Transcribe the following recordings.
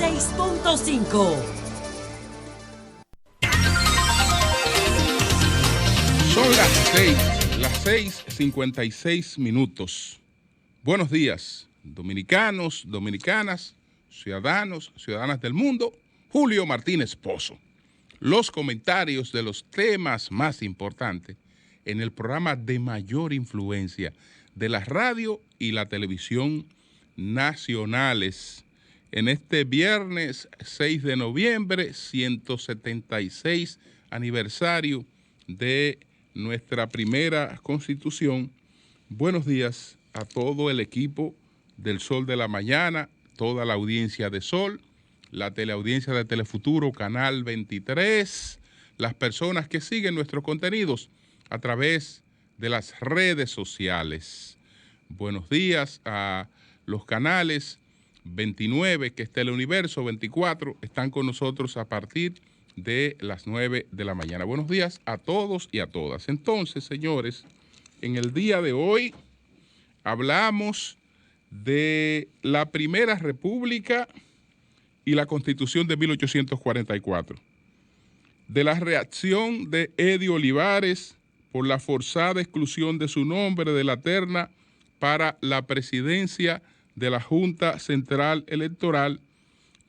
96.5. Son las 6:56. Buenos días, dominicanos, dominicanas, ciudadanos, ciudadanas del mundo. Julio Martínez Pozo. Los comentarios de los temas más importantes en el programa de mayor influencia de la radio y la televisión nacionales. En este viernes 6 de noviembre, 176 aniversario de nuestra primera constitución. Buenos días a todo el equipo del Sol de la Mañana, toda la audiencia de Sol, la teleaudiencia de Telefuturo, Canal 23, las personas que siguen nuestros contenidos a través de las redes sociales. Buenos días a los canales 29, que es Teleuniverso, 24, están con nosotros a partir de las 9 de la mañana. Buenos días a todos y a todas. Entonces, señores, en el día de hoy hablamos de la Primera República y la Constitución de 1844, de la reacción de Eddie Olivares por la forzada exclusión de su nombre de la terna para la presidencia de la Junta Central Electoral,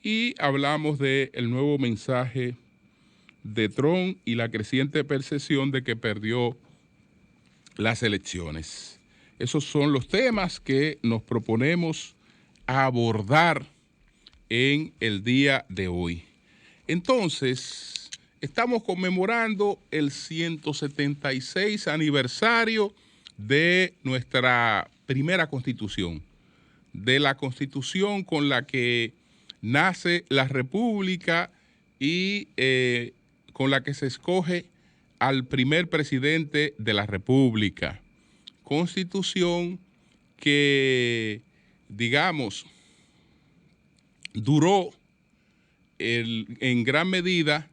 y hablamos del nuevo mensaje de Trump y la creciente percepción de que perdió las elecciones. Esos son los temas que nos proponemos abordar en el día de hoy. Entonces, estamos conmemorando el 176 aniversario de nuestra primera constitución, de la constitución con la que nace la República y con la que se escoge al primer presidente de la República. Constitución que, digamos, duró en gran medida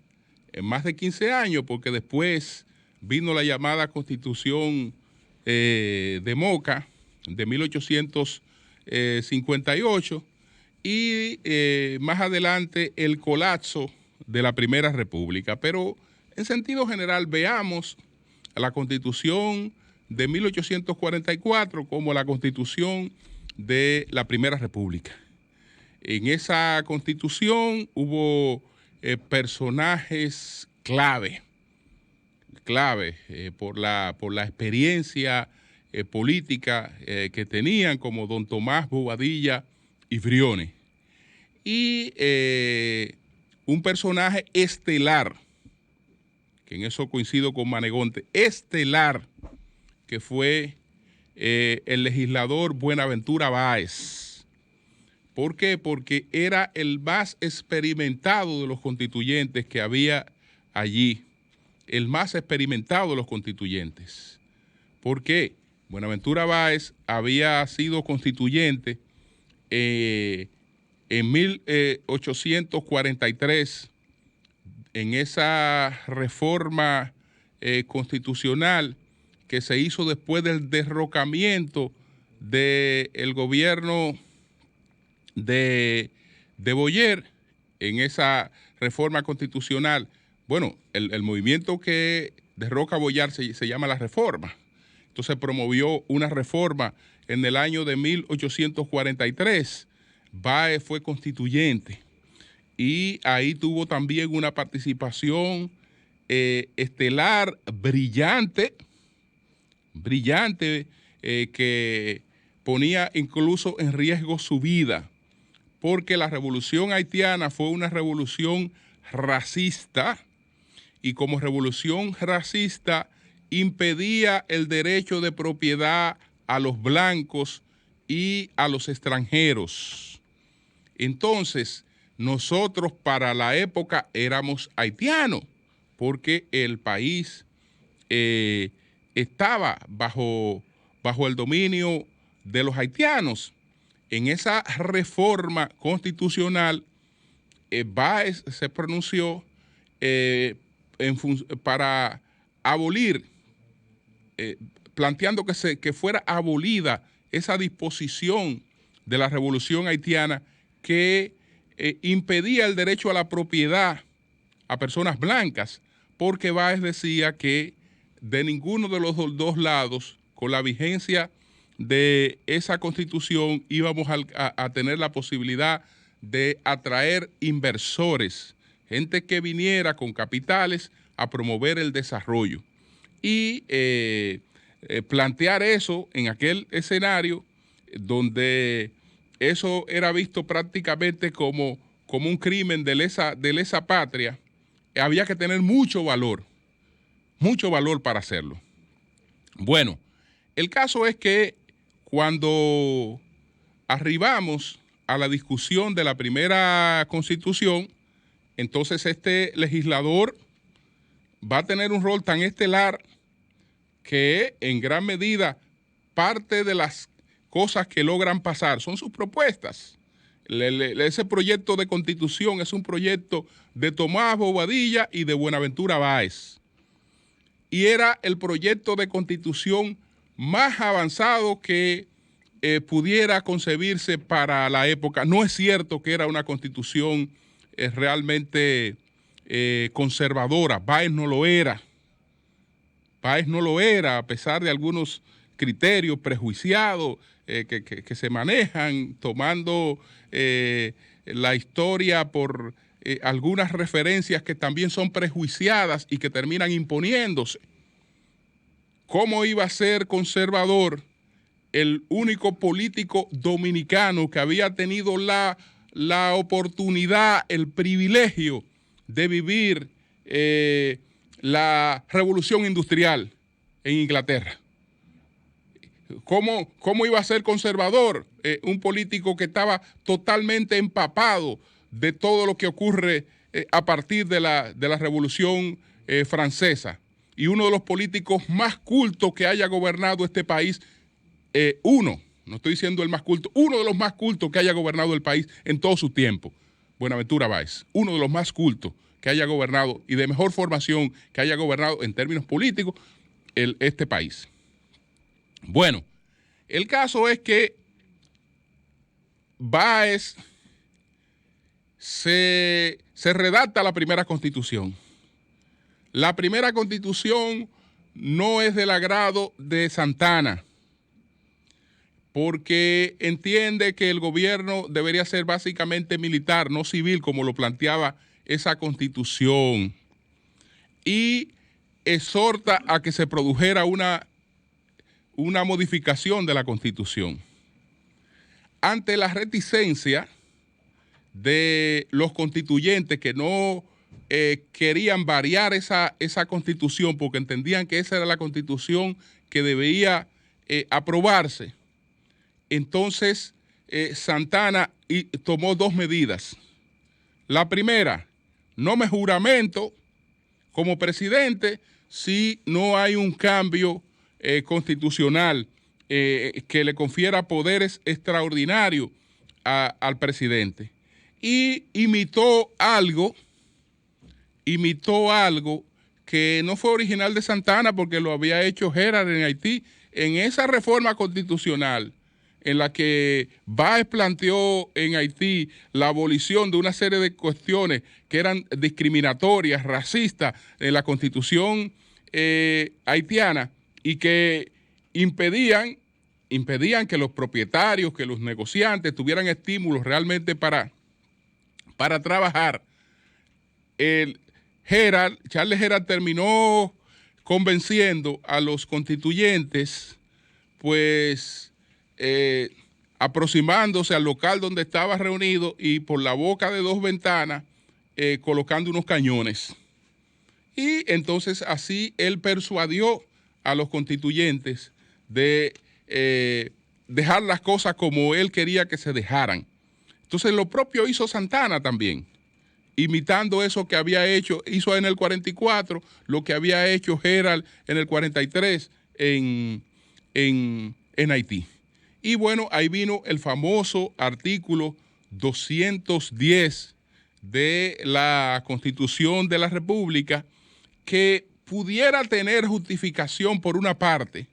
más de 15 años, porque después vino la llamada Constitución de Moca de 1858 y más adelante el colapso de la Primera República. Pero en sentido general veamos a la Constitución de 1844 como la Constitución de la Primera República. En esa Constitución hubo personajes clave por la experiencia política que tenían, como don Tomás Bobadilla y Briones. Y un personaje estelar, que en eso coincido con Manegonte, estelar, que fue el legislador Buenaventura Báez. ¿Por qué? Porque era el más experimentado de los constituyentes que había allí, el más experimentado de los constituyentes. ¿Por qué? Buenaventura Báez había sido constituyente en 1843, en esa reforma constitucional que se hizo después del derrocamiento del gobierno de Boyer. En esa reforma constitucional, bueno, el movimiento que derroca a Boyer se llama la Reforma. Entonces promovió una reforma en el año de 1843. Báez fue constituyente y ahí tuvo también una participación estelar brillante, que ponía incluso en riesgo su vida, porque la revolución haitiana fue una revolución racista, y como revolución racista impedía el derecho de propiedad a los blancos y a los extranjeros. Entonces, nosotros para la época éramos haitianos, porque el país estaba bajo el dominio de los haitianos. En esa reforma constitucional, Báez se pronunció para abolir, planteando que fuera abolida esa disposición de la revolución haitiana que impedía el derecho a la propiedad a personas blancas, porque Báez decía que de ninguno de los dos lados, con la vigencia de esa constitución, íbamos a tener la posibilidad de atraer inversores, gente que viniera con capitales a promover el desarrollo. Y plantear eso en aquel escenario donde eso era visto prácticamente como un crimen de lesa patria, había que tener mucho valor para hacerlo. Bueno, el caso es que cuando arribamos a la discusión de la primera constitución, entonces este legislador va a tener un rol tan estelar que en gran medida parte de las cosas que logran pasar son sus propuestas. Ese proyecto de constitución es un proyecto de Tomás Bobadilla y de Buenaventura Báez. Y era el proyecto de constitución más avanzado que pudiera concebirse para la época. No es cierto que era una constitución realmente conservadora. Báez no lo era. Báez no lo era, a pesar de algunos criterios prejuiciados que se manejan, tomando la historia por algunas referencias que también son prejuiciadas y que terminan imponiéndose. ¿Cómo iba a ser conservador el único político dominicano que había tenido la oportunidad, el privilegio de vivir la revolución industrial en Inglaterra? ¿Cómo iba a ser conservador un político que estaba totalmente empapado de todo lo que ocurre a partir de la Revolución Francesa? Y uno de los políticos más cultos que haya gobernado este país, no estoy diciendo el más culto, uno de los más cultos que haya gobernado el país en todo su tiempo, Buenaventura Báez, uno de los más cultos que haya gobernado y de mejor formación que haya gobernado en términos políticos este país. Bueno, el caso es que Báez se redacta la primera constitución. La primera constitución no es del agrado de Santana, porque entiende que el gobierno debería ser básicamente militar, no civil, como lo planteaba esa constitución, y exhorta a que se produjera una modificación de la constitución. Ante la reticencia de los constituyentes que no querían variar esa constitución porque entendían que esa era la constitución que debía aprobarse, entonces Santana tomó dos medidas. La primera, no me juramento como presidente si no hay un cambio constitucional que le confiera poderes extraordinarios al presidente. Y imitó algo que no fue original de Santana porque lo había hecho Gerard en Haití. En esa reforma constitucional en la que Báez planteó en Haití la abolición de una serie de cuestiones que eran discriminatorias, racistas en la constitución haitiana y que impedían que los propietarios, que los negociantes tuvieran estímulos realmente para trabajar. Charles Gerard terminó convenciendo a los constituyentes, pues aproximándose al local donde estaba reunido y por la boca de dos ventanas colocando unos cañones. Y entonces así él persuadió a los constituyentes de dejar las cosas como él quería que se dejaran. Entonces lo propio hizo Santana también, imitando eso que había hecho, hizo en el 44, lo que había hecho Gerald en el 43 en Haití. Y bueno, ahí vino el famoso artículo 210 de la Constitución de la República, que pudiera tener justificación por una parte,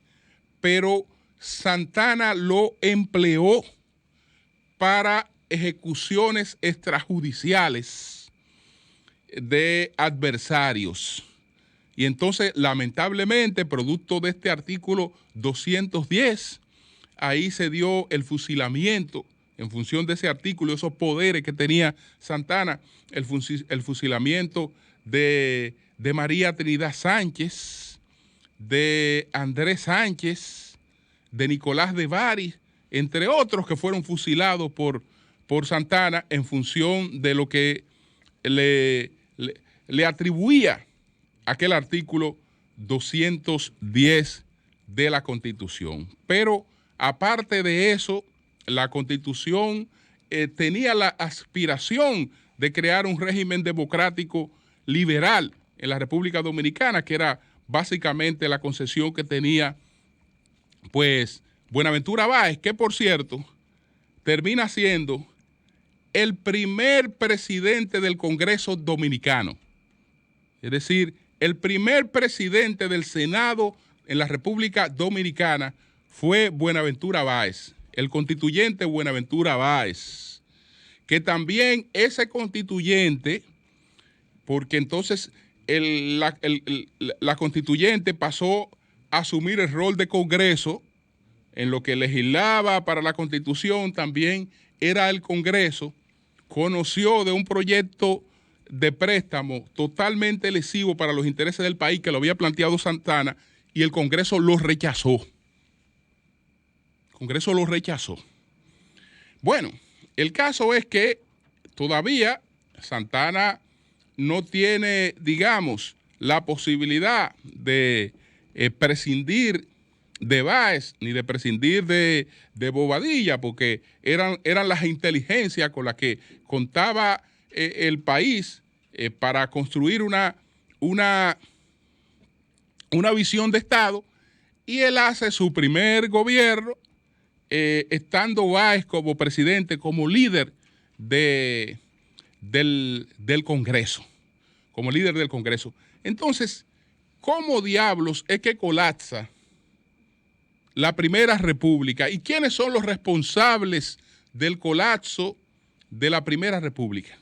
pero Santana lo empleó para ejecuciones extrajudiciales de adversarios. Y entonces, lamentablemente, producto de este artículo 210, ahí se dio el fusilamiento, en función de ese artículo, esos poderes que tenía Santana, el fusilamiento de María Trinidad Sánchez, de Andrés Sánchez, de Nicolás de Bari, entre otros que fueron fusilados por Santana en función de lo que le atribuía aquel artículo 210 de la Constitución. Pero aparte de eso, la Constitución tenía la aspiración de crear un régimen democrático liberal en la República Dominicana, que era básicamente la concesión que tenía pues Buenaventura Báez, que por cierto termina siendo el primer presidente del Congreso Dominicano. Es decir, el primer presidente del Senado en la República Dominicana fue Buenaventura Báez, el constituyente Buenaventura Báez, que también ese constituyente, porque entonces la constituyente pasó a asumir el rol de Congreso, en lo que legislaba para la Constitución también era el Congreso, conoció de un proyecto de préstamo totalmente lesivo para los intereses del país que lo había planteado Santana y el Congreso lo rechazó. El Congreso lo rechazó. Bueno, el caso es que todavía Santana no tiene, digamos, la posibilidad de prescindir de Báez ni de prescindir de Bobadilla, porque eran las inteligencias con las que contaba el país para construir una visión de Estado, y él hace su primer gobierno estando Báez como presidente, como líder del Congreso, como líder del Congreso. Entonces, ¿cómo diablos es que colapsa la Primera República? ¿Y quiénes son los responsables del colapso de la Primera República?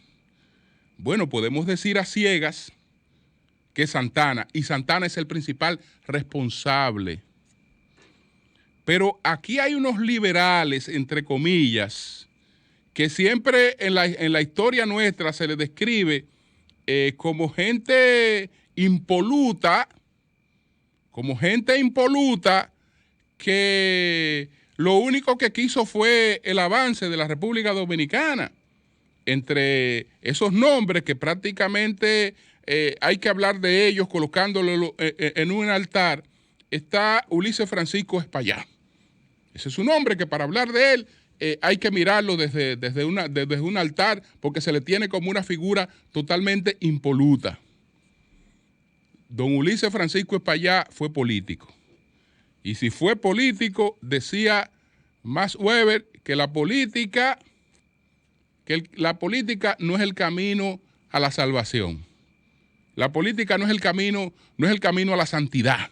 Bueno, podemos decir a ciegas que Santana, y Santana es el principal responsable. Pero aquí hay unos liberales, entre comillas, que siempre en la historia nuestra se les describe como gente impoluta, que lo único que quiso fue el avance de la República Dominicana. Entre esos nombres que prácticamente hay que hablar de ellos colocándolo en un altar, está Ulises Francisco Espaillá. Ese es un hombre que para hablar de él hay que mirarlo desde un altar, porque se le tiene como una figura totalmente impoluta. Don Ulises Francisco Espaillá fue político. Y si fue político, decía Max Weber que la política no es el camino a la salvación. La política no es el camino a la santidad.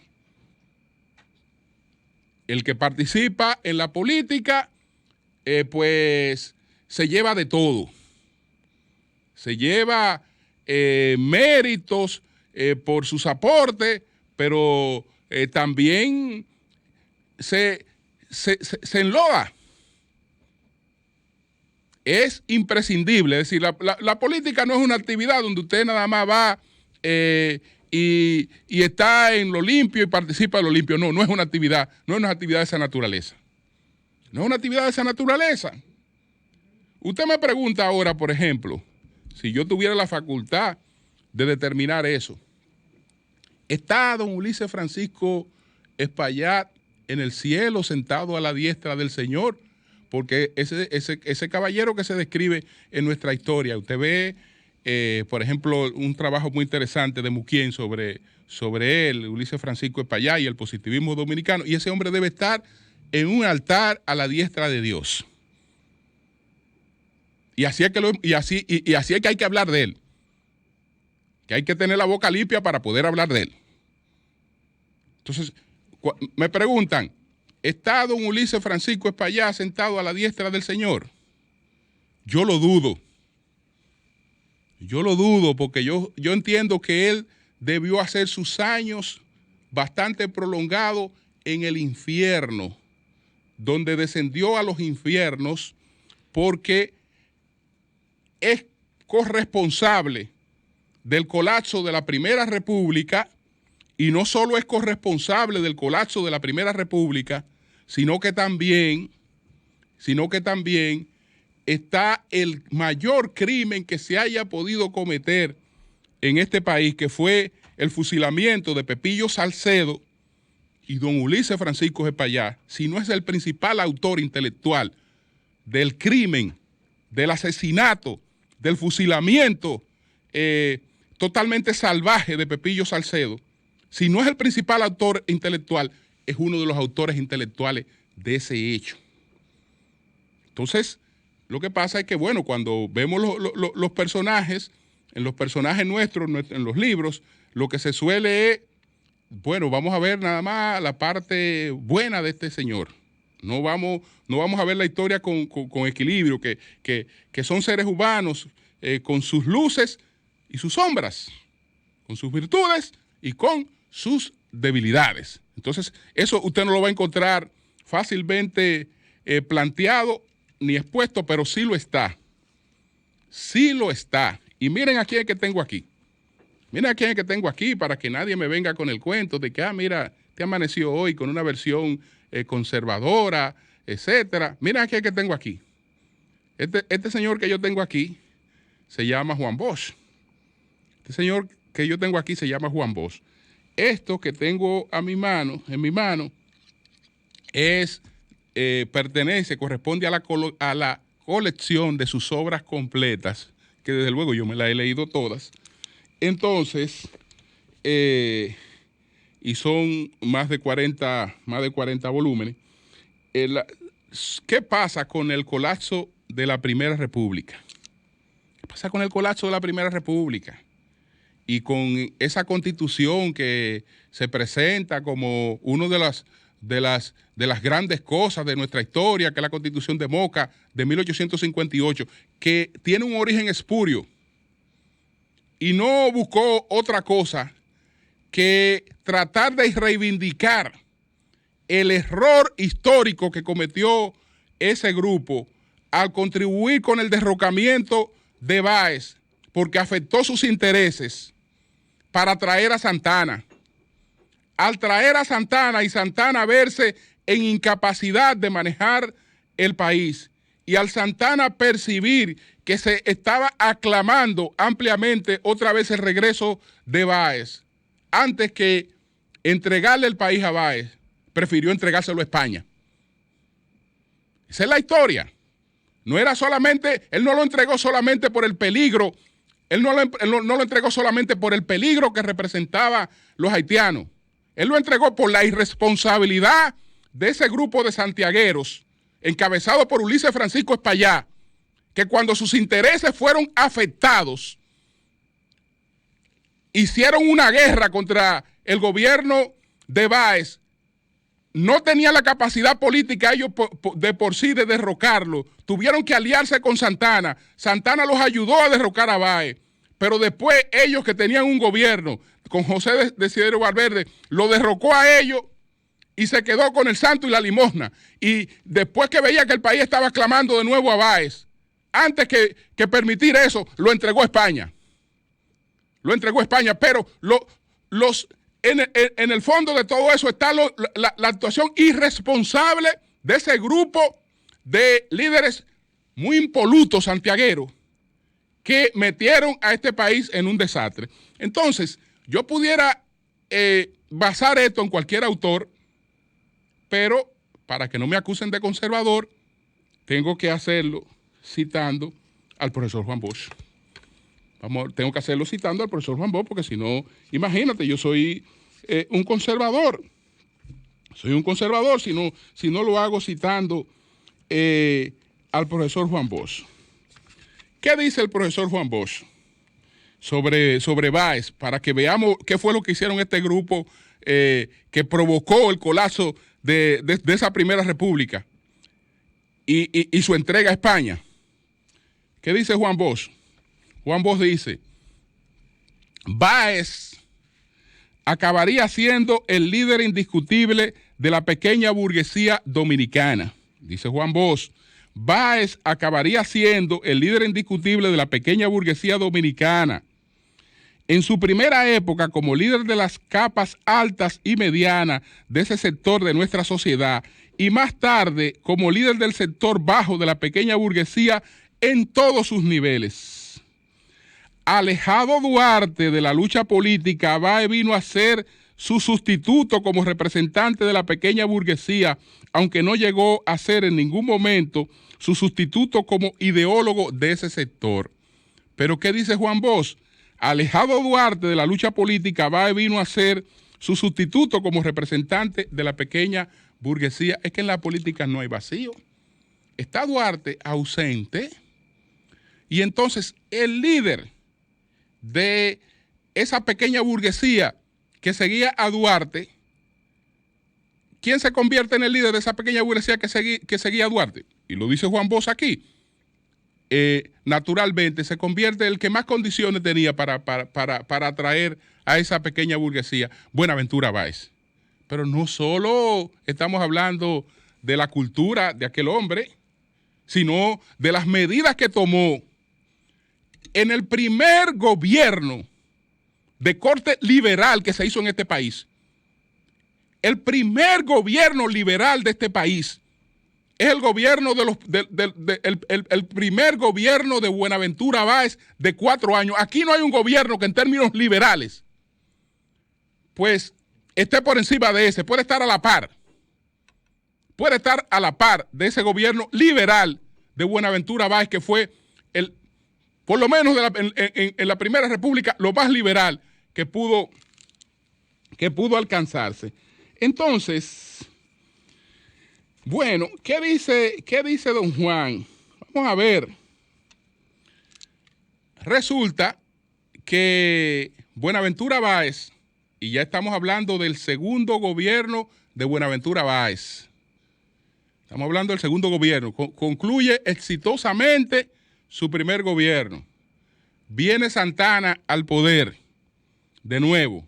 El que participa en la política, pues se lleva de todo. Se lleva méritos por sus aportes, pero también se enloda. Es imprescindible. Es decir, la política no es una actividad donde usted nada más va y está en lo limpio y participa en lo limpio. No es una actividad, no es una actividad de esa naturaleza. No es una actividad de esa naturaleza. Usted me pregunta ahora, por ejemplo, si yo tuviera la facultad de determinar eso, ¿está don Ulises Francisco Espaillá en el cielo sentado a la diestra del Señor? Porque ese caballero que se describe en nuestra historia, usted ve, por ejemplo, un trabajo muy interesante de Muquien sobre él, Ulises Francisco Espaillá y el positivismo dominicano, y ese hombre debe estar en un altar a la diestra de Dios. Y así es que hay que hablar de él. Que hay que tener la boca limpia para poder hablar de él. Entonces, me preguntan, ¿está don Ulises Francisco Espaillá sentado a la diestra del Señor? Yo lo dudo. Yo lo dudo porque yo entiendo que él debió hacer sus años bastante prolongados en el infierno, donde descendió a los infiernos porque es corresponsable del colapso de la Primera República, y no solo es corresponsable del colapso de la Primera República, sino que también está el mayor crimen que se haya podido cometer en este país, que fue el fusilamiento de Pepillo Salcedo y don Ulises Francisco Espaillá, si no es el principal autor intelectual del crimen, del asesinato, del fusilamiento totalmente salvaje de Pepillo Salcedo. Si no es el principal autor intelectual, es uno de los autores intelectuales de ese hecho. Entonces, lo que pasa es que, bueno, cuando vemos los personajes, en los personajes nuestros, en los libros, lo que se suele es, bueno, vamos a ver nada más la parte buena de este señor. No vamos a ver la historia con equilibrio, que son seres humanos con sus luces y sus sombras, con sus virtudes y con sus debilidades. Entonces, eso usted no lo va a encontrar fácilmente planteado ni expuesto, pero sí lo está. Sí lo está. Y miren a quién es que tengo aquí. Miren a quién es que tengo aquí para que nadie me venga con el cuento de que, mira, te amaneció hoy con una versión conservadora, etcétera. Miren a quién es que tengo aquí. Este señor que yo tengo aquí se llama Juan Bosch. Este señor que yo tengo aquí se llama Juan Bosch. Esto que tengo en mi mano, corresponde a la colección de sus obras completas, que desde luego yo me las he leído todas. Entonces, y son más de 40 volúmenes. ¿Qué pasa con el colapso de la Primera República? ¿Qué pasa con el colapso de la Primera República? Y con esa constitución que se presenta como una de las grandes cosas de nuestra historia, que es la Constitución de Moca de 1858, que tiene un origen espurio y no buscó otra cosa que tratar de reivindicar el error histórico que cometió ese grupo al contribuir con el derrocamiento de Báez, porque afectó sus intereses para traer a Santana. Al traer a Santana y Santana verse en incapacidad de manejar el país, y al Santana percibir que se estaba aclamando ampliamente otra vez el regreso de Báez, antes que entregarle el país a Báez, prefirió entregárselo a España. Esa es la historia. No era solamente, él no lo entregó solamente por el peligro, él no lo entregó solamente por el peligro que representaba los haitianos. Él lo entregó por la irresponsabilidad de ese grupo de santiagueros, encabezado por Ulises Francisco Espaillá, que cuando sus intereses fueron afectados, hicieron una guerra contra el gobierno de Báez. No tenían la capacidad política ellos de por sí de derrocarlo. Tuvieron que aliarse con Santana. Santana los ayudó a derrocar a Báez. Pero después ellos, que tenían un gobierno con José Desiderio Valverde, lo derrocó a ellos y se quedó con el santo y la limosna. Y después que veía que el país estaba clamando de nuevo a Báez, antes que permitir eso, lo entregó a España. Lo entregó a España, pero en el fondo de todo eso está la actuación irresponsable de ese grupo de líderes muy impolutos santiagueros que metieron a este país en un desastre. Entonces, yo pudiera basar esto en cualquier autor, pero para que no me acusen de conservador, tengo que hacerlo citando al profesor Juan Bosch. Tengo que hacerlo citando al profesor Juan Bosch, porque si no, imagínate, yo soy un conservador. Soy un conservador si no lo hago citando al profesor Juan Bosch. ¿Qué dice el profesor Juan Bosch sobre Báez? Para que veamos qué fue lo que hicieron este grupo que provocó el colapso de esa Primera República y su entrega a España. ¿Qué dice Juan Bosch? Juan Bosch dice, Báez acabaría siendo el líder indiscutible de la pequeña burguesía dominicana. Dice Juan Bosch, Báez acabaría siendo el líder indiscutible de la pequeña burguesía dominicana. En su primera época como líder de las capas altas y medianas de ese sector de nuestra sociedad y más tarde como líder del sector bajo de la pequeña burguesía en todos sus niveles. Alejado Duarte de la lucha política, Báez vino a ser su sustituto como representante de la pequeña burguesía, aunque no llegó a ser en ningún momento su sustituto como ideólogo de ese sector. Pero ¿qué dice Juan Bosch? Alejado Duarte de la lucha política, Báez vino a ser su sustituto como representante de la pequeña burguesía. Es que en la política no hay vacío. Está Duarte ausente y entonces el líder de esa pequeña burguesía que seguía a Duarte, ¿quién se convierte en el líder de esa pequeña burguesía que seguía a Duarte? Y lo dice Juan Bosch aquí. Naturalmente se convierte el que más condiciones tenía para atraer a esa pequeña burguesía, Buenaventura Báez. Pero no solo estamos hablando de la cultura de aquel hombre, sino de las medidas que tomó en el primer gobierno de corte liberal que se hizo en este país. El primer gobierno liberal de este país es el gobierno el primer gobierno de Buenaventura Báez de 4 años. Aquí no hay un gobierno que en términos liberales pues esté por encima de ese, puede estar a la par. Puede estar a la par de ese gobierno liberal de Buenaventura Báez, que fue por lo menos en la Primera República, lo más liberal que pudo alcanzarse. Entonces, bueno, ¿qué dice don Juan? Vamos a ver. Resulta que Buenaventura Báez, y ya estamos hablando del segundo gobierno de Buenaventura Báez. Estamos hablando del segundo gobierno. Concluye exitosamente su primer gobierno. Viene Santana al poder de nuevo.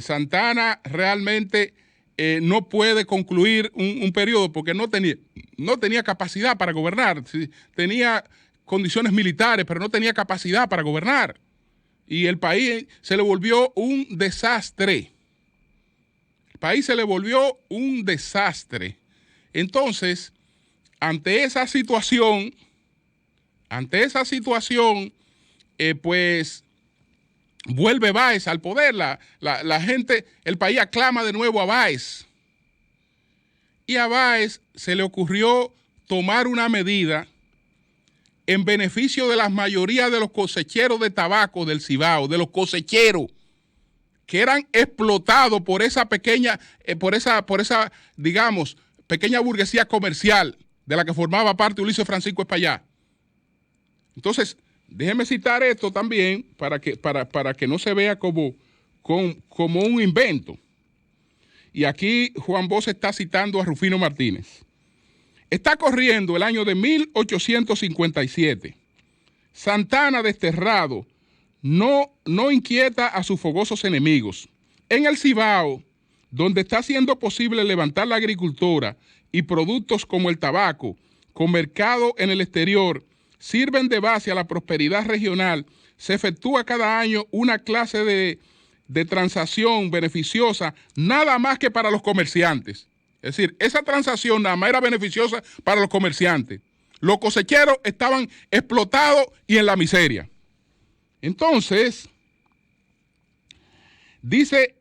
Santana realmente no puede concluir un periodo porque no tenía capacidad para gobernar. Tenía condiciones militares, pero no tenía capacidad para gobernar. Y el país se le volvió un desastre. El país se le volvió un desastre. Entonces, ante esa situación, pues vuelve Báez al poder. La gente, el país aclama de nuevo a Báez. Y a Báez se le ocurrió tomar una medida en beneficio de la mayoría de los cosecheros de tabaco del Cibao, de los cosecheros que eran explotados por esa pequeña, digamos, pequeña burguesía comercial de la que formaba parte Ulises Francisco Espaillá. Entonces, déjeme citar esto también para que no se vea como un invento. Y aquí Juan Bosch está citando a Rufino Martínez. Está corriendo el año de 1857. Santana, desterrado, no inquieta a sus fogosos enemigos. En el Cibao, donde está siendo posible levantar la agricultura y productos como el tabaco, con mercado en el exterior, sirven de base a la prosperidad regional, se efectúa cada año una clase de transacción beneficiosa, nada más que para los comerciantes. Es decir, esa transacción nada más era beneficiosa para los comerciantes. Los cosecheros estaban explotados y en la miseria. Entonces, dice,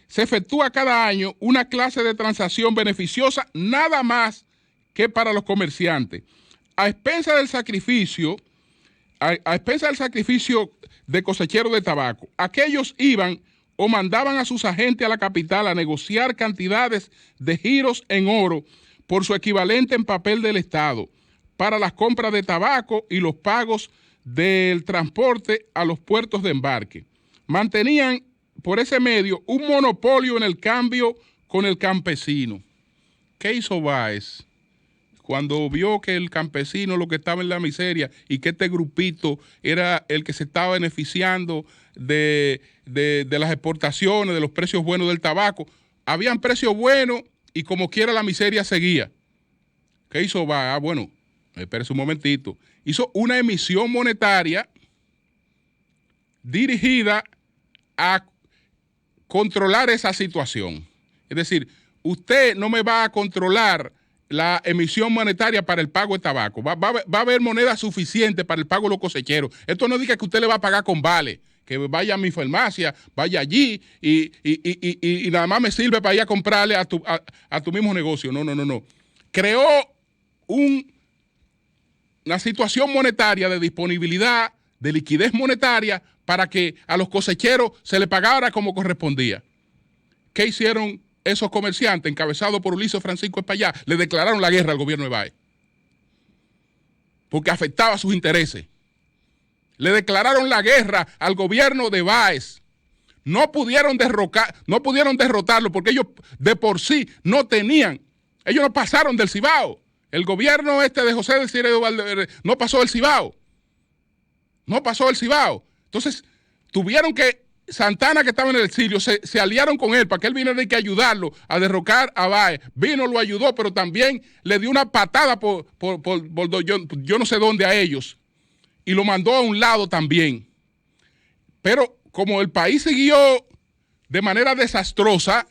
se efectúa cada año una clase de transacción beneficiosa nada más que para los comerciantes. A expensa del sacrificio de cosecheros de tabaco, aquellos iban o mandaban a sus agentes a la capital a negociar cantidades de giros en oro por su equivalente en papel del Estado para las compras de tabaco y los pagos del transporte a los puertos de embarque. Mantenían por ese medio un monopolio en el cambio con el campesino. ¿Qué hizo Báez cuando vio que el campesino lo que estaba en la miseria y que este grupito era el que se estaba beneficiando de las exportaciones, de los precios buenos del tabaco, habían precios buenos y como quiera la miseria seguía. ¿Qué hizo Báez? Bueno, espérese un momentito. Hizo una emisión monetaria dirigida a controlar esa situación. Es decir, usted no me va a controlar la emisión monetaria para el pago de tabaco. Va a haber moneda suficiente para el pago de los cosecheros. Esto no diga que usted le va a pagar con vale, que vaya a mi farmacia, vaya allí y nada más me sirve para ir a comprarle a tu mismo negocio. No. Creó una situación monetaria de disponibilidad, de liquidez monetaria, para que a los cosecheros se le pagara como correspondía. ¿Qué hicieron esos comerciantes encabezados por Ulises Francisco Espaillá? Le declararon la guerra al gobierno de Báez, porque afectaba sus intereses. Le declararon la guerra al gobierno de Báez. No pudieron derrotarlo porque ellos de por sí no tenían, ellos no pasaron del Cibao. El gobierno de José Desiderio Valverde no pasó del Cibao. No pasó del Cibao. Entonces, tuvieron que, Santana, que estaba en el exilio, se aliaron con él para que él viniera y que ayudarlo a derrocar a Báez. Vino, lo ayudó, pero también le dio una patada por yo no sé dónde a ellos. Y lo mandó a un lado también. Pero como el país siguió de manera desastrosa,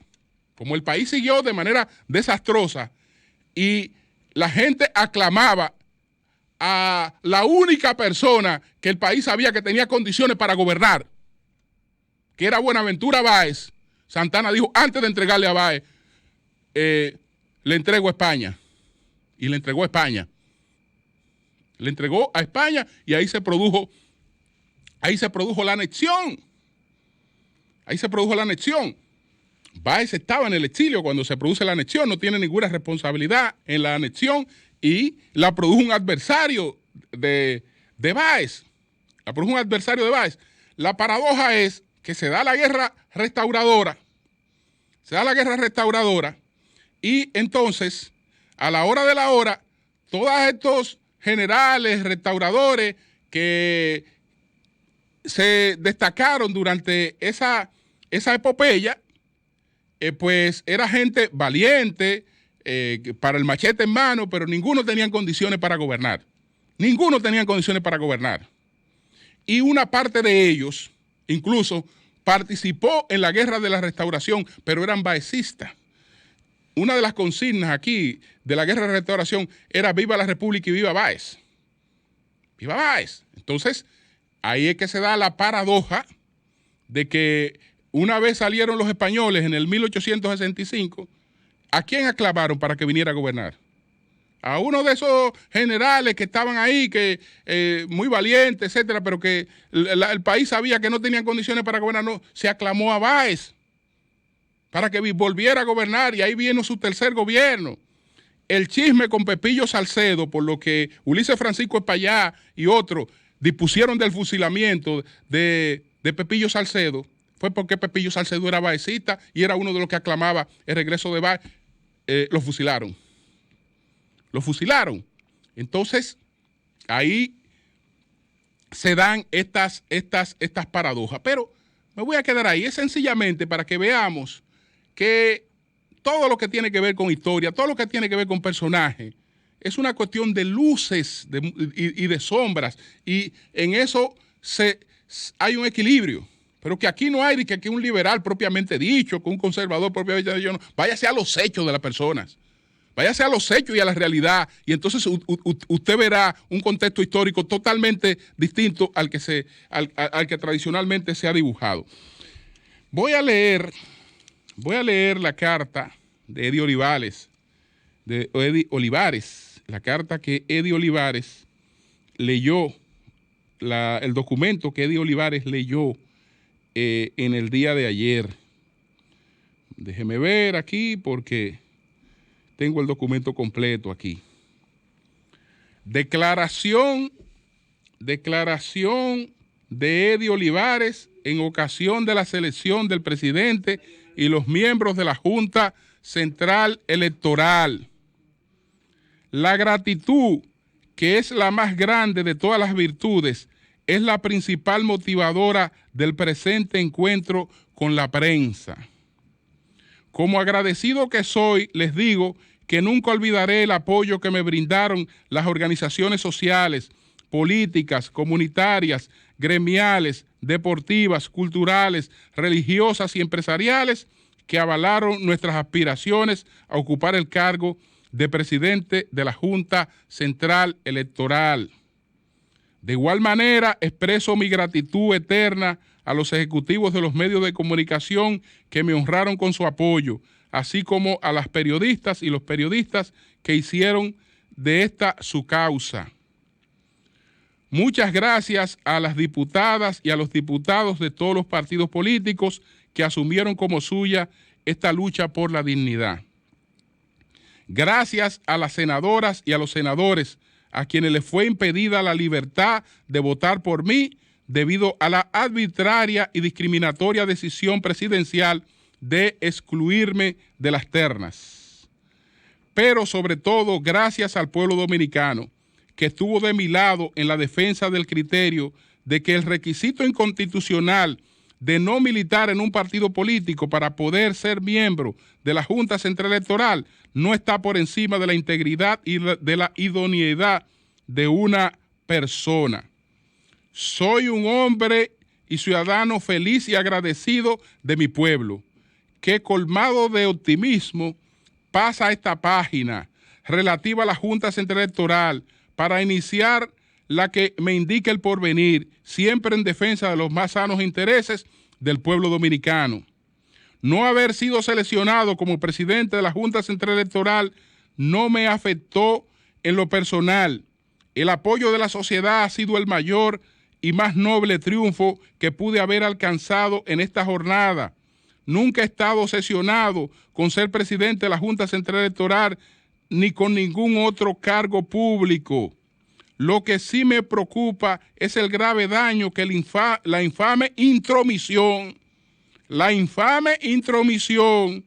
y la gente aclamaba a la única persona que el país sabía que tenía condiciones para gobernar, que era Buenaventura Báez, Santana dijo, antes de entregarle a Báez, le entrego a España. Y le entregó a España. Le entregó a España y ahí se produjo la anexión. Báez estaba en el exilio cuando se produce la anexión, no tiene ninguna responsabilidad en la anexión y la produjo un adversario de Báez. La paradoja es que se da la guerra restauradora. Y entonces, a la hora de la hora, todos estos generales, restauradores que se destacaron durante esa epopeya, pues era gente valiente, para el machete en mano, pero ninguno tenía condiciones para gobernar. Y una parte de ellos, incluso, participó en la guerra de la restauración, pero eran baecistas. Una de las consignas aquí de la guerra de la restauración era viva la República y viva Báez. ¡Viva Báez! Entonces, ahí es que se da la paradoja de que una vez salieron los españoles en el 1865, ¿a quién aclamaron para que viniera a gobernar? A uno de esos generales que estaban ahí, que muy valientes, etcétera, pero que el país sabía que no tenían condiciones para gobernar. No, se aclamó a Báez para que volviera a gobernar y ahí vino su tercer gobierno. El chisme con Pepillo Salcedo, por lo que Ulises Francisco Espaillá y otros dispusieron del fusilamiento de Pepillo Salcedo, fue porque Pepillo Salcedo era baecista y era uno de los que aclamaba el regreso de Báez. Lo fusilaron. Entonces, ahí se dan estas paradojas. Pero me voy a quedar ahí. Es sencillamente para que veamos que todo lo que tiene que ver con historia, todo lo que tiene que ver con personajes, es una cuestión de luces y de sombras. Y en eso hay un equilibrio. Pero que aquí no hay que un liberal propiamente dicho, que un conservador propiamente dicho, no. Váyase a los hechos de las personas. Váyase a los hechos y a la realidad. Y entonces usted verá un contexto histórico totalmente distinto al que tradicionalmente se ha dibujado. Voy a leer la carta de Eddie Olivares, la carta que Eddie Olivares leyó, el documento que Eddie Olivares leyó en el día de ayer. Déjeme ver aquí porque tengo el documento completo aquí. Declaración de Eddie Olivares en ocasión de la selección del presidente y los miembros de la Junta Central Electoral. La gratitud, que es la más grande de todas las virtudes, es la principal motivadora del presente encuentro con la prensa. Como agradecido que soy, les digo que nunca olvidaré el apoyo que me brindaron las organizaciones sociales, políticas, comunitarias, gremiales, deportivas, culturales, religiosas y empresariales que avalaron nuestras aspiraciones a ocupar el cargo de presidente de la Junta Central Electoral. De igual manera, expreso mi gratitud eterna a los ejecutivos de los medios de comunicación que me honraron con su apoyo, así como a las periodistas y los periodistas que hicieron de esta su causa. Muchas gracias a las diputadas y a los diputados de todos los partidos políticos que asumieron como suya esta lucha por la dignidad. Gracias a las senadoras y a los senadores a quienes les fue impedida la libertad de votar por mí debido a la arbitraria y discriminatoria decisión presidencial de excluirme de las ternas. Pero sobre todo, gracias al pueblo dominicano, que estuvo de mi lado en la defensa del criterio de que el requisito inconstitucional de no militar en un partido político para poder ser miembro de la Junta Central Electoral no está por encima de la integridad y de la idoneidad de una persona. Soy un hombre y ciudadano feliz y agradecido de mi pueblo, que colmado de optimismo pasa a esta página relativa a la Junta Central Electoral para iniciar la que me indique el porvenir, siempre en defensa de los más sanos intereses del pueblo dominicano. No haber sido seleccionado como presidente de la Junta Central Electoral no me afectó en lo personal. El apoyo de la sociedad ha sido el mayor y más noble triunfo que pude haber alcanzado en esta jornada. Nunca he estado obsesionado con ser presidente de la Junta Central Electoral ni con ningún otro cargo público. Lo que sí me preocupa es el grave daño que la infame intromisión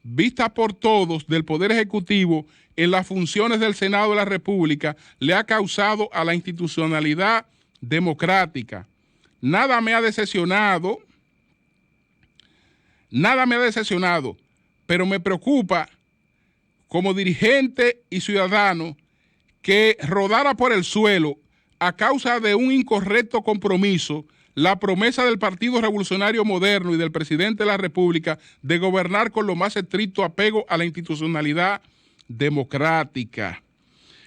vista por todos del Poder Ejecutivo en las funciones del Senado de la República le ha causado a la institucionalidad democrática. Nada me ha decepcionado, pero me preocupa como dirigente y ciudadano que rodara por el suelo a causa de un incorrecto compromiso la promesa del Partido Revolucionario Moderno y del presidente de la República de gobernar con lo más estricto apego a la institucionalidad democrática.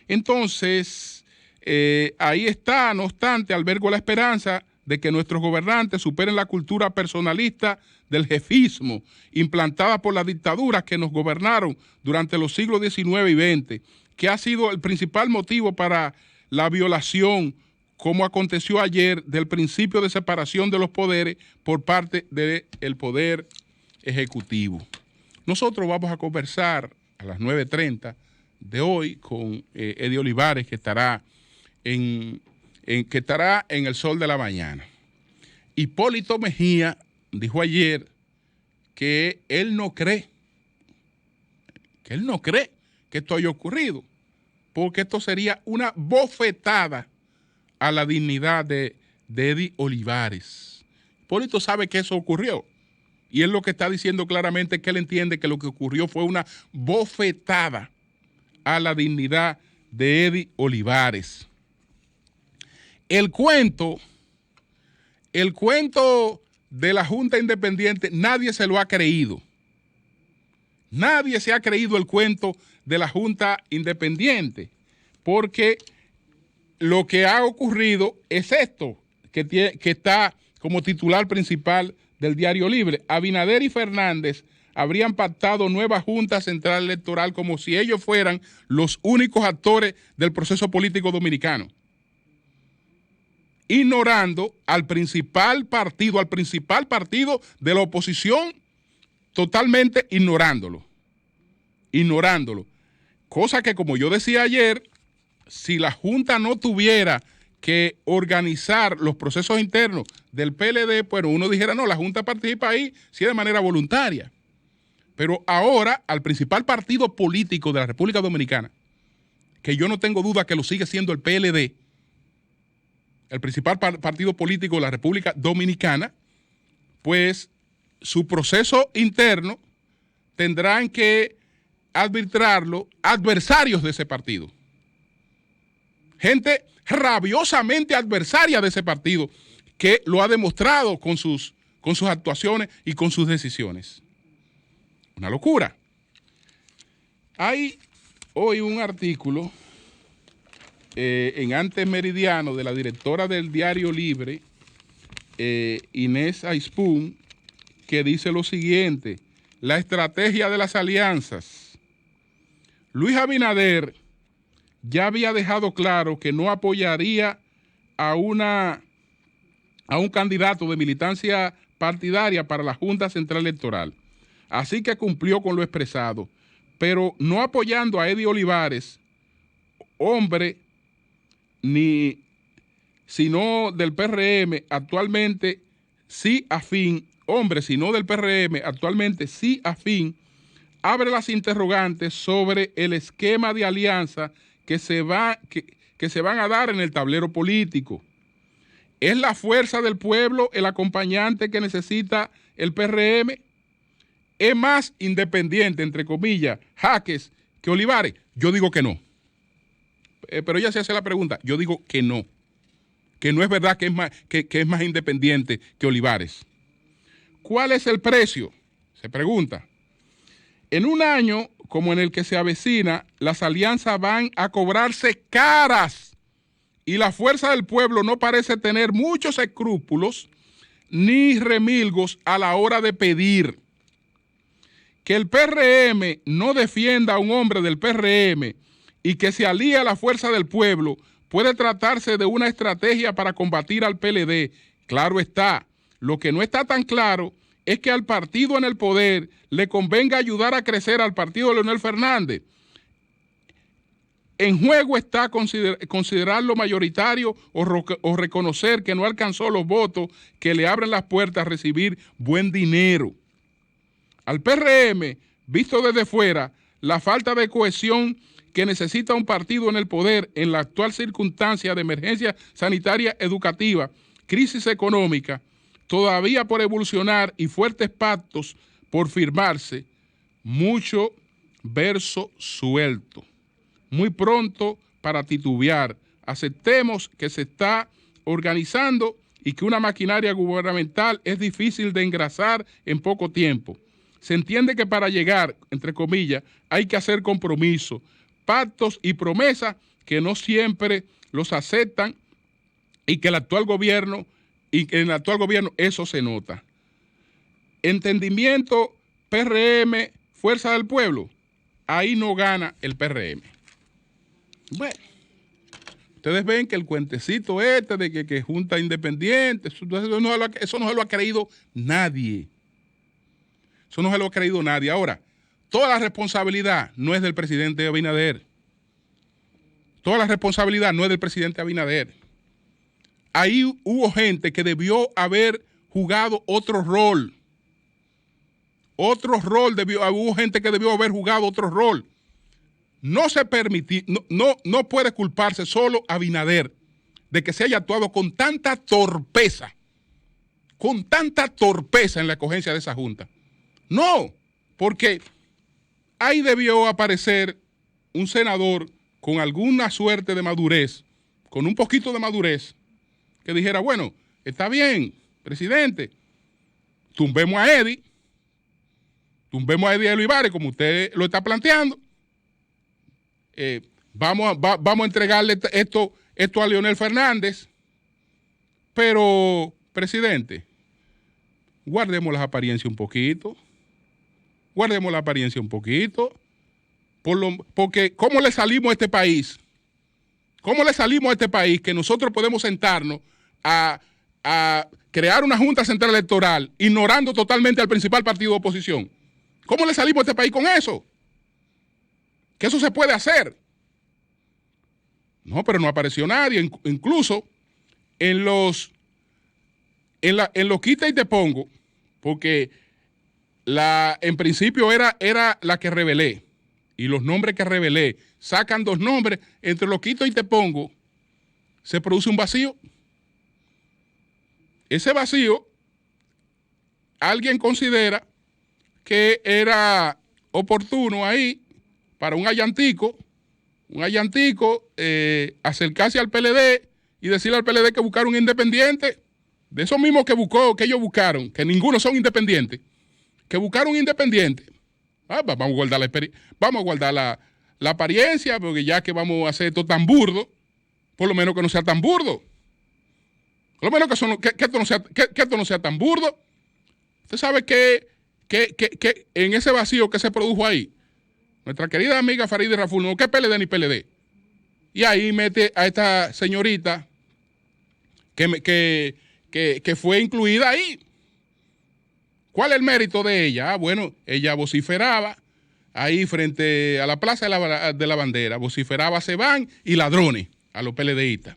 Entonces, ahí está, no obstante, albergo la esperanza de que nuestros gobernantes superen la cultura personalista del jefismo implantada por las dictaduras que nos gobernaron durante los siglos XIX y XX, que ha sido el principal motivo para la violación, como aconteció ayer, del principio de separación de los poderes por parte del Poder Ejecutivo. Nosotros vamos a conversar a las 9:30 de hoy con Eddie Olivares, que estará en el Sol de la Mañana. Hipólito Mejía dijo ayer que él no cree que esto haya ocurrido, porque esto sería una bofetada a la dignidad de Eddie Olivares. Hipólito sabe que eso ocurrió, y él lo que está diciendo claramente es que él entiende que lo que ocurrió fue una bofetada a la dignidad de Eddie Olivares. El cuento de la Junta Independiente, nadie se lo ha creído. Nadie se ha creído el cuento de la Junta Independiente, porque lo que ha ocurrido es esto, que está como titular principal del Diario Libre. Abinader y Fernández habrían pactado nueva Junta Central Electoral como si ellos fueran los únicos actores del proceso político dominicano, ignorando al principal partido de la oposición, totalmente ignorándolo. Cosa que, como yo decía ayer, si la Junta no tuviera que organizar los procesos internos del PLD, pues uno dijera, no, la Junta participa ahí, sí, de manera voluntaria. Pero ahora, al principal partido político de la República Dominicana, que yo no tengo duda que lo sigue siendo el PLD, el principal partido político de la República Dominicana, pues su proceso interno tendrán que arbitrarlo adversarios de ese partido. Gente rabiosamente adversaria de ese partido que lo ha demostrado con sus actuaciones y con sus decisiones. Una locura. Hay hoy un artículo en Antes Meridiano de la directora del Diario Libre, Inés Aispun, que dice lo siguiente: la estrategia de las alianzas. Luis Abinader ya había dejado claro que no apoyaría a un candidato de militancia partidaria para la Junta Central Electoral. Así que cumplió con lo expresado, pero no apoyando a Eddie Olivares, hombre, sino del PRM, actualmente sí afín, abre las interrogantes sobre el esquema de alianza que se van a dar en el tablero político. ¿Es la fuerza del pueblo el acompañante que necesita el PRM? ¿Es más independiente, entre comillas, Jaques, que Olivares? Yo digo que no. Pero ella se hace la pregunta. Yo digo que no es verdad que es más independiente que Olivares. ¿Cuál es el precio? Se pregunta. En un año como en el que se avecina, las alianzas van a cobrarse caras y la fuerza del pueblo no parece tener muchos escrúpulos ni remilgos a la hora de pedir. Que el PRM no defienda a un hombre del PRM y que se alíe a la fuerza del pueblo puede tratarse de una estrategia para combatir al PLD. Claro está. Lo que no está tan claro es que al partido en el poder le convenga ayudar a crecer al partido de Leonel Fernández. En juego está considerarlo mayoritario o reconocer que no alcanzó los votos que le abren las puertas a recibir buen dinero. Al PRM, visto desde fuera, la falta de cohesión que necesita un partido en el poder en la actual circunstancia de emergencia sanitaria educativa, crisis económica, todavía por evolucionar y fuertes pactos por firmarse, mucho verso suelto. Muy pronto para titubear. Aceptemos que se está organizando y que una maquinaria gubernamental es difícil de engrasar en poco tiempo. Se entiende que para llegar, entre comillas, hay que hacer compromisos, pactos y promesas que no siempre los aceptan y que en el actual gobierno eso se nota. Entendimiento PRM, fuerza del pueblo, ahí no gana el PRM. Bueno, ustedes ven que el cuentecito de que Junta Independiente, eso no se lo ha creído nadie. Eso no se lo ha creído nadie. Ahora, toda la responsabilidad no es del presidente Abinader. Toda la responsabilidad no es del presidente Abinader. Ahí hubo gente que debió haber jugado otro rol. Hubo gente que debió haber jugado otro rol. No puede culparse solo Abinader de que se haya actuado con tanta torpeza en la escogencia de esa junta. No, porque ahí debió aparecer un senador con alguna suerte de madurez, con un poquito de madurez, que dijera, bueno, está bien, presidente, tumbemos a Eddie Olivares, como usted lo está planteando. Vamos a entregarle esto a Leonel Fernández, pero, presidente, guardemos las apariencias un poquito. Porque ¿cómo le salimos a este país? Que nosotros podemos sentarnos a crear una Junta Central Electoral ignorando totalmente al principal partido de oposición? ¿Cómo le salimos a este país con eso? Que eso se puede hacer. No, pero no apareció nadie. Incluso en los quita y te pongo, porque en principio era la que revelé. y los nombres que revelé sacan 2 nombres, entre lo quito y te pongo, se produce un vacío. Ese vacío, alguien considera que era oportuno ahí para un allantico acercarse al PLD y decirle al PLD que buscaron un independiente, de esos mismos que ellos buscaron, que ninguno son independientes, que buscaron un independiente. Vamos a guardar la apariencia, porque ya que vamos a hacer esto tan burdo, por lo menos que no sea tan burdo. Por lo menos que esto no sea tan burdo. Usted sabe que en ese vacío que se produjo ahí, nuestra querida amiga Farideh Raful, no que PLD ni PLD. Y ahí mete a esta señorita que fue incluida ahí. ¿Cuál es el mérito de ella? Bueno, ella vociferaba ahí frente a la Plaza de la Bandera, vociferaba se van y ladrones a los PLDistas.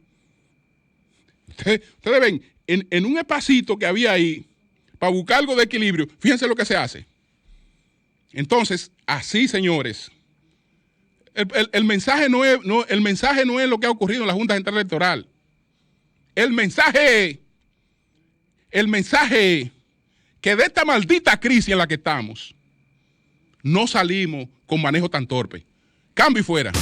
Ustedes ven, en un espacito que había ahí, para buscar algo de equilibrio, fíjense lo que se hace. Entonces, así, señores, el mensaje no es lo que ha ocurrido en la Junta Central Electoral. El mensaje es que de esta maldita crisis en la que estamos, no salimos con manejo tan torpe. Cambio y fuera.